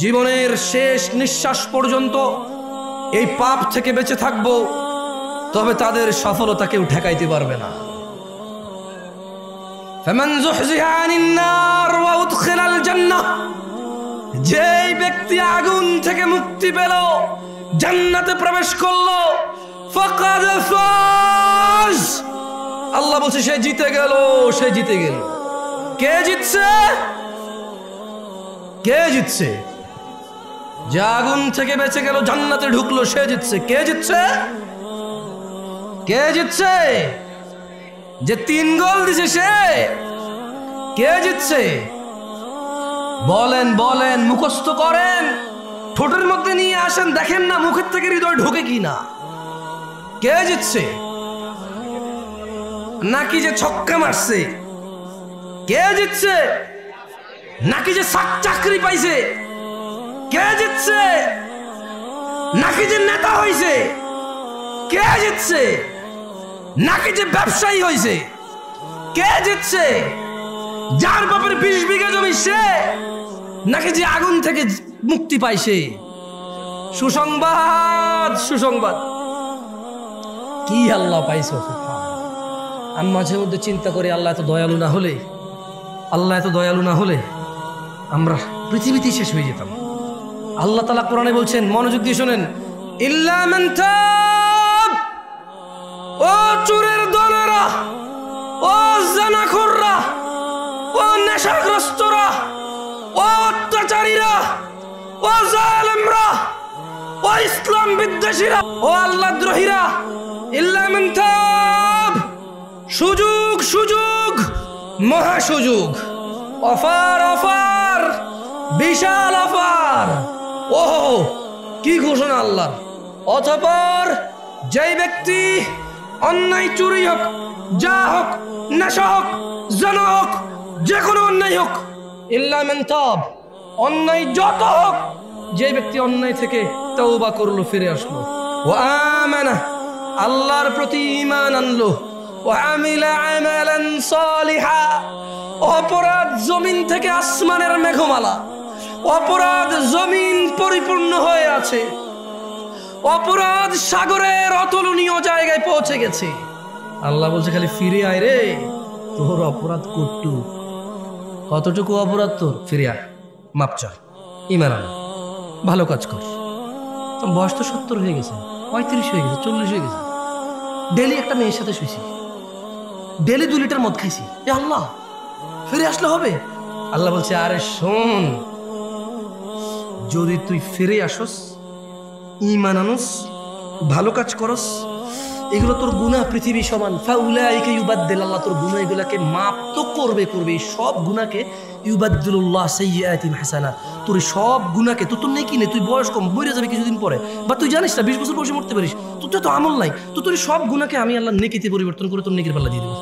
জীবনের শেষ নিঃশ্বাস পর্যন্ত এই পাপ থেকে বেঁচে থাকবো, তবে তাদের সফলতা কেউ ঠেকাইতে পারবে না। ফামান যুহজিহা আনিন নার ওয়া উদখিলাল জান্নাহ, যেই ব্যক্তি আগুন থেকে মুক্তি পেল, জান্নাতে প্রবেশ করলো, ফাকাদ ফাজ, আল্লাহ বলছে সে জিতে গেল, সে জিতে গেল। কে জিতছে? কে জিতছে? যে আগুন থেকে বেঁচে গেল, জান্নাতে ঢুকলো, সে জিতছে। কে জিতছে? কে জিতছে? যে 3 গোল দিছে সে। কে জিতছে? বলেন বলেন, মুখস্থ করেন, ঠোঁটের মধ্যে নিয়ে আসেন, দেখেন না মুখের থেকে হৃদয় ঢোকে কিনা। কে জিতছে? নাকি যে ছক্কা মারছে? কে জিতছে? নাকি যে চাকরি পাইছে? কে জিতছে? নাকি যে নেতা হইছে? কে জিতছে? নাকি যে ব্যবসায়ী হইছে? কে জিতছে? যার বাপের 20 বিঘা জমি সে, নাকি যে আগুন থেকে মুক্তি পাইছে? সুসংবাদ, সুসংবাদ। কি আল্লাহ পাইছো? আমি মাঝে মধ্যে চিন্তা করি, আল্লাহ এত দয়ালু না হলে, আল্লাহ এত দয়ালু না হলে আমরা পৃথিবীতেই শেষ হয়ে যেতাম। আল্লাহ তাআলা কোরআনে বলছেন, মনোযোগ দিয়ে শোনেন, ইল্লা মান তাব, ও চোরের দলেরা, ও জানাখোররা, ও নেশাগ্রস্তরা, ও অত্যাচারীরা, ও জালেমরা, ও ইসলাম বিদ্বেষীরা, ও আল্লাহ দ্রোহীরা, ইল্লা মান তাব, সুযোগ, সুযোগ, মহা সুযোগ, অফার, অফার, বিশাল অফার। ওহো, কি ঘোষণা আল্লাহর! অতঃপর যেই ব্যক্তি অন্যায়, চুরি হোক, যা হোক, নেশা হোক, জানা হোক, যে কোনো অন্যায় হোক, ইল্লা মান তাব, অন্যায় যত হোক, যে ব্যক্তি অন্যায় থেকে তওবা করলো, ফিরে আসলো, ওয়া আমানা, আল্লাহর প্রতি ঈমান আনলো, ওয়া আমিলা আমালান সালিহা, অপরাধ জমিন থেকে আসমানের মেঘমালা, অপরাধ জমিন পরিপূর্ণ হয়ে আছে, অপরাধ সাগরের অতুলনীয় জায়গায় পৌঁছে গেছে। আল্লাহ বলছে খালি ফিরে আয় রে, তোর অপরাধ কতটুকু অপরাধ তোর, ফিরে আয়, মাপ চা, ঈমান আন, ভালো কাজ কর। বয়স তো 70 হয়ে গেছে, 35 হয়ে গেছে, 40 হয়ে গেছে, ডেলি একটা মেয়ের সাথে শুয়েছি, ডেলি 2 লিটার মদ খাইছি, এ আল্লাহ ফিরে আসলে হবে? আল্লাহ বলছে, আরে শোন, যদি তুই ফিরে আসস, ঈমান আনস, ভালো কাজ করস, এগুলো তোর গুনাহ পৃথিবী সমান, ফাউলাইকা ইউবাদদিল, আল্লাহ তোর গুনাহ এগুলাকে মাপ তো করবে, সব গুনাহকে ইউবাদদিলুল্লাহ সাইয়্যাতিন হাসানাত, তোর সব গুনাহকে, তোর নেকি নেই, তুই বয়স কম, মরে যাবে কিছুদিন পরে, বা তুই জানিস না 20 বছর বয়সে মরতে পারিস, তোর তো আমল নাই, তোর সব গুনাহকে আমি আল্লাহ নেকিতে পরিবর্তন করে তোর নেকির পাল্লা দিয়ে দেবো।